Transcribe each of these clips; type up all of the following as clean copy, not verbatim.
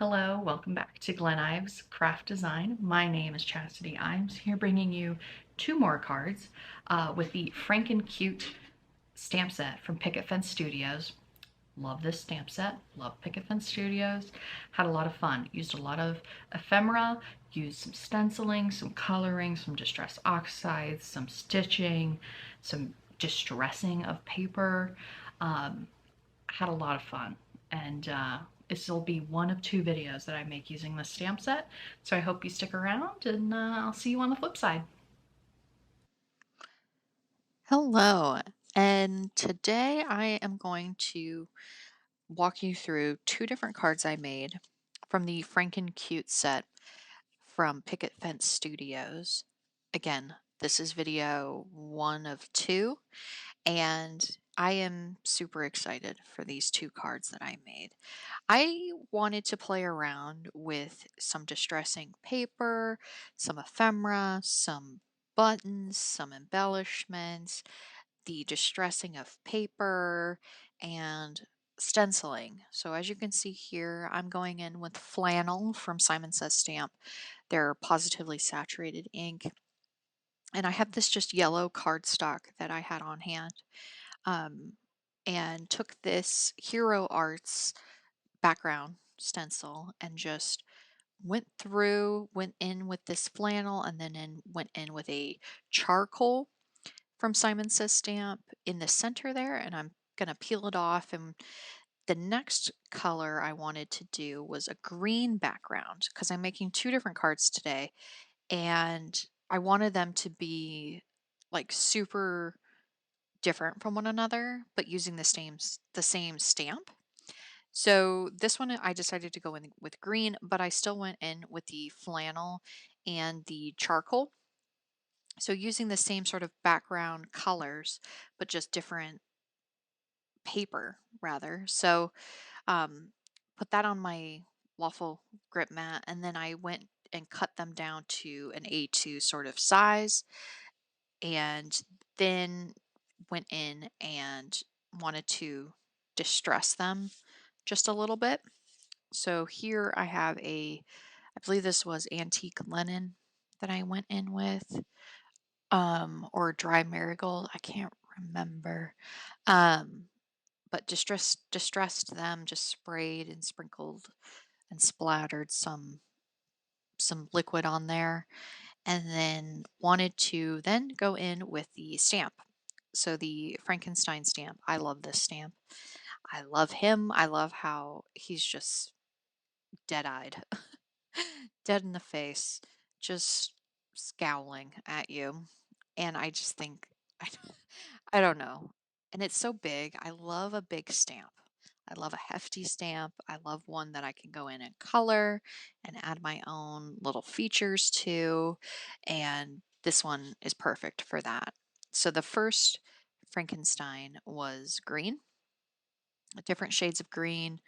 Hello, welcome back to Glen Ives Craft Design. My name is Chastity Ives, here bringing you two more cards with the Franken Cute Stamp Set from Picket Fence Studios. Love this stamp set, love Picket Fence Studios. Had a lot of fun, used a lot of ephemera, used some stenciling, some coloring, some distress oxides, some stitching, some distressing of paper. Had a lot of fun, and this will be one of two videos that I make using this stamp set, so I hope you stick around, and I'll see you on the flip side. Hello, and today I am going to walk you through two different cards I made from the Franken Cute set from Picket Fence Studios. Again, this is video one of two, and I am super excited for these two cards that I made. I wanted to play around with some distressing paper, some ephemera, some buttons, some embellishments, the distressing of paper, and stenciling. So as you can see here, I'm going in with flannel from Simon Says Stamp. They're positively saturated ink. And I have this just yellow cardstock that I had on hand. Um, and took this Hero Arts background stencil and just went in with this flannel, and then went in with a charcoal from Simon Says Stamp in the center there, and I'm gonna peel it off. And the next color I wanted to do was a green background because I'm making two different cards today, and I wanted them to be like super different from one another, but using the same stamp. So this one I decided to go in with green, but I still went in with the flannel and the charcoal. So using the same sort of background colors, but just different paper rather. So um, put that on my waffle grip mat, and then I went and cut them down to an A2 sort of size, and then went in and wanted to distress them just a little bit. So here I have I believe this was antique linen that I went in with, or dry marigold. I can't remember. Um, but distressed them, just sprayed and sprinkled and splattered some liquid on there, and then wanted to then go in with the stamp. So the Frankenstein stamp. I love this stamp. I love him. I love how he's just dead-eyed, dead in the face, just scowling at you. And I just think, I, I don't know. And it's so big. I love a big stamp. I love a hefty stamp. I love one that I can go in and color and add my own little features to. And this one is perfect for that. So the first Frankenstein was green, different shades of green,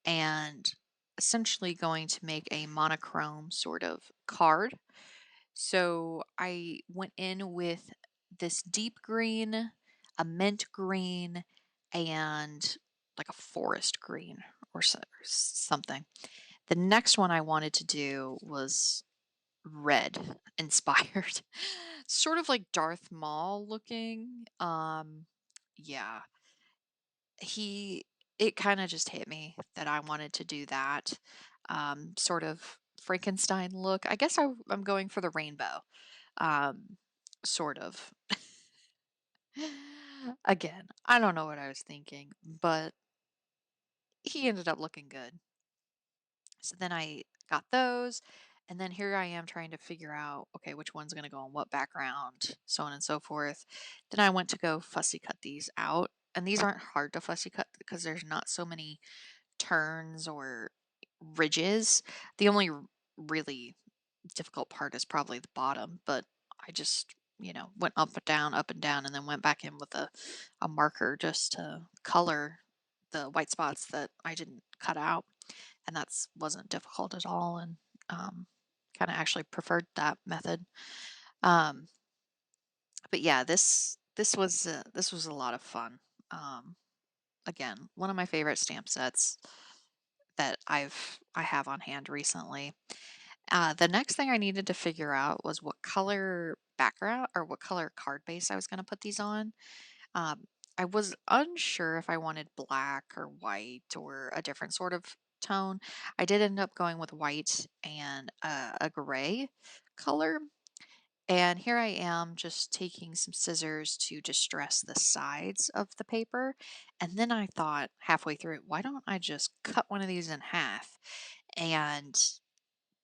and essentially going to make a monochrome sort of card. So I went in with this deep green, a mint green, and like a forest green or something. The next one I wanted to do was red inspired, sort of like Darth Maul looking. Yeah, he it kind of just hit me that I wanted to do that sort of Frankenstein look. I guess I'm going for the rainbow, um, sort of. Again, I don't know what I was thinking, but he ended up looking good. So then I got those, and then here I am trying to figure out, okay, which one's going to go on what background, so on and so forth. Then I went to go fussy cut these out, and these aren't hard to fussy cut because there's not so many turns or ridges. The only really difficult part is probably the bottom, but I just, went up and down, and then went back in with a marker just to color the white spots that I didn't cut out. And that's wasn't difficult at all, and kind of actually preferred that method. Um, but yeah, this was a lot of fun. Again, one of my favorite stamp sets. that I have on hand recently. The next thing I needed to figure out was what color background or what color card base I was going to put these on. Um, I was unsure if I wanted black or white or a different sort of tone. I did end up going with white and a gray color. And here I am just taking some scissors to distress the sides of the paper. And then I thought halfway through it, why don't I just cut one of these in half? And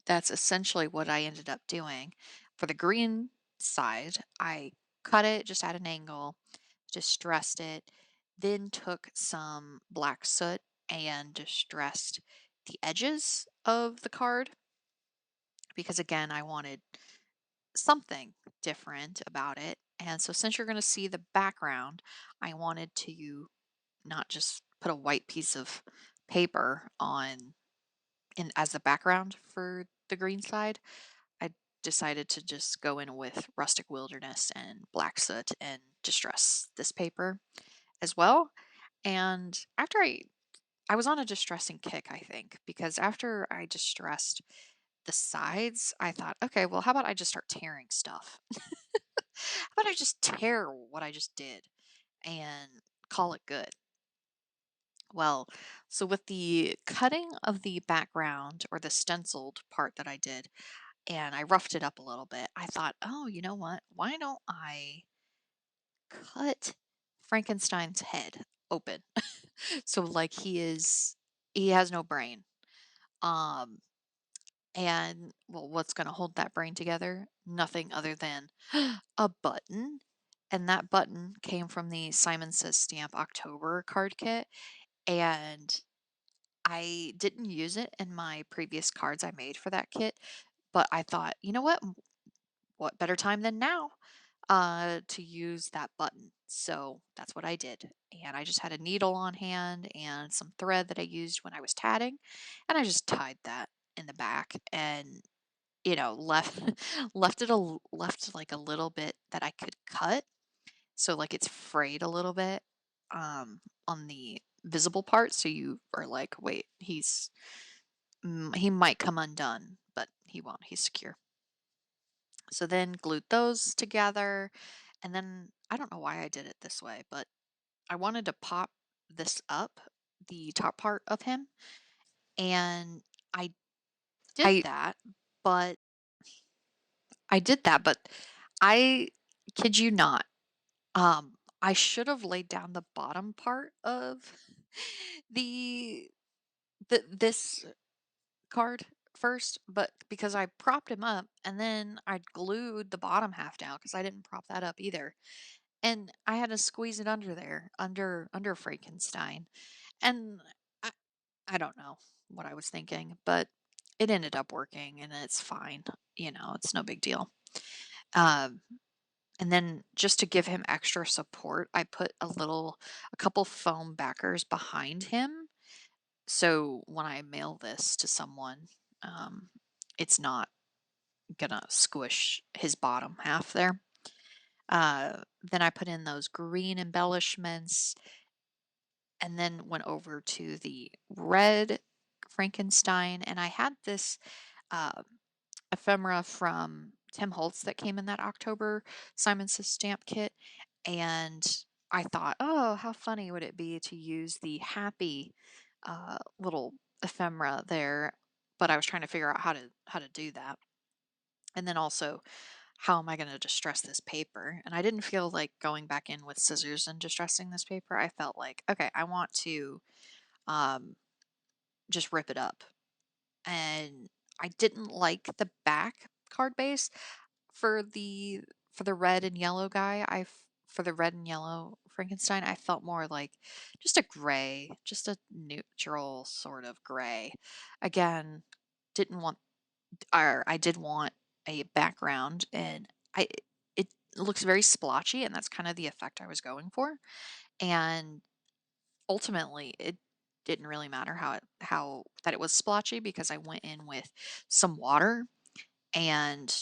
that's essentially what I ended up doing. For the green side, I cut it just at an angle, distressed it, then took some black soot and distressed the edges of the card because, again, I wanted something different about it. And so, since you're going to see the background, I wanted to not just put a white piece of paper on in as the background for the green side. I decided to just go in with rustic wilderness and black soot and distress this paper as well. And after I was on a distressing kick, I think, because after I distressed the sides, I thought, okay, well, how about I just start tearing stuff? How about I just tear what I just did and call it good? Well, so with the cutting of the background or the stenciled part that I did, and I roughed it up a little bit, I thought, oh, you know what? Why don't I cut Frankenstein's head open? So like he has no brain. Um and well, what's going to hold that brain together? Nothing other than a button. And that button came from the Simon Says Stamp October card kit. And I didn't use it in my previous cards I made for that kit, but I thought, you know what? What better time than now to use that button? So that's what I did. And I just had a needle on hand and some thread that I used when I was tatting, and I just tied that in the back and left left like a little bit that I could cut, so like it's frayed a little bit on the visible part, so you are like, wait, he might come undone, but he won't. He's secure. So then glued those together, and then I don't know why I did it this way, but I wanted to pop this up, the top part of him, and I did I that, but I did that, but I kid you not, I should have laid down the bottom part of the this card first, but because I propped him up and then I glued the bottom half down because I didn't prop that up either. And I had to squeeze it under there, under Frankenstein. And I I don't know what I was thinking, but it ended up working and it's fine. It's no big deal. Um and then just to give him extra support, I put a couple foam backers behind him. So when I mail this to someone, um, it's not gonna squish his bottom half there. Then I put in those green embellishments and then went over to the red Frankenstein. And I had this uh, ephemera from Tim Holtz that came in that October Simon Says Stamp kit. And I thought, oh, how funny would it be to use the happy little ephemera there? But I was trying to figure out how to do that. And then also, how am I going to distress this paper? And I didn't feel like going back in with scissors and distressing this paper. I felt like, okay, I want to um, just rip it up. And I didn't like the back card base for the red and yellow guy. For the red and yellow Frankenstein, I felt more like just a gray, just a neutral sort of gray. Again, didn't want or I did want a background, and I it looks very splotchy, and that's kind of the effect I was going for. And ultimately, it didn't really matter how that it was splotchy because I went in with some water and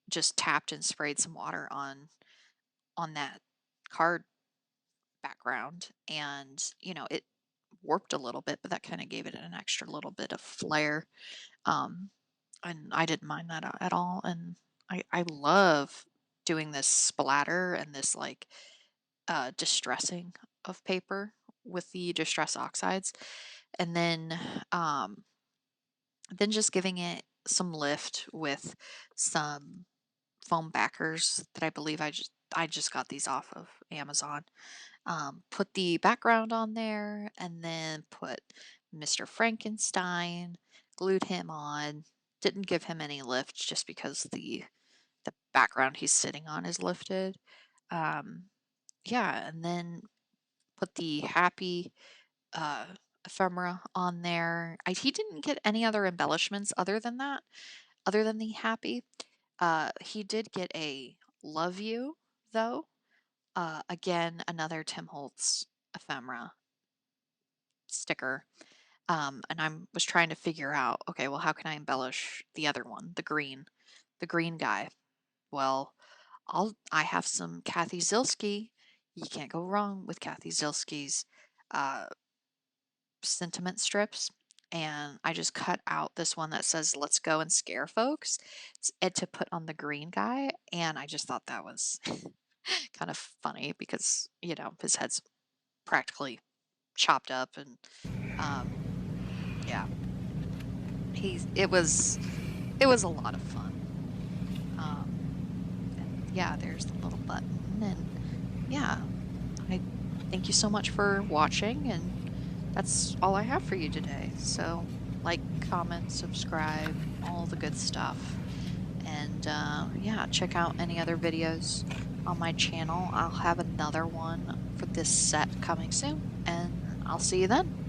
just tapped and sprayed some water on that card background, and it warped a little bit, but that kind of gave it an extra little bit of flair. Um, and I didn't mind that at all. And I love doing this splatter and this like distressing of paper with the distress oxides, and um, then just giving it some lift with some foam backers that I believe I just got these off of Amazon. Put the background on there and then put Mr. Frankenstein, glued him on. Didn't give him any lift just because the background he's sitting on is lifted. Um, yeah, and then put the happy uh, ephemera on there. He didn't get any other embellishments other than that, other than the happy. He did get a love you though. Again, another Tim Holtz ephemera sticker. And I was trying to figure out, okay, well, how can I embellish the other one, the green guy? Well, I have some Kathy Zilski. You can't go wrong with Kathy Zilski's uh, sentiment strips. And I just cut out this one that says "Let's go and scare folks," to put on the green guy, and I just thought that was kind of funny because his head's practically chopped up, and um, yeah, he's it was a lot of fun. Um, and yeah, there's the little button, and yeah, I thank you so much for watching, and that's all I have for you today. So, like, comment, subscribe, all the good stuff. And yeah, check out any other videos on my channel. I'll have another one for this set coming soon, and I'll see you then.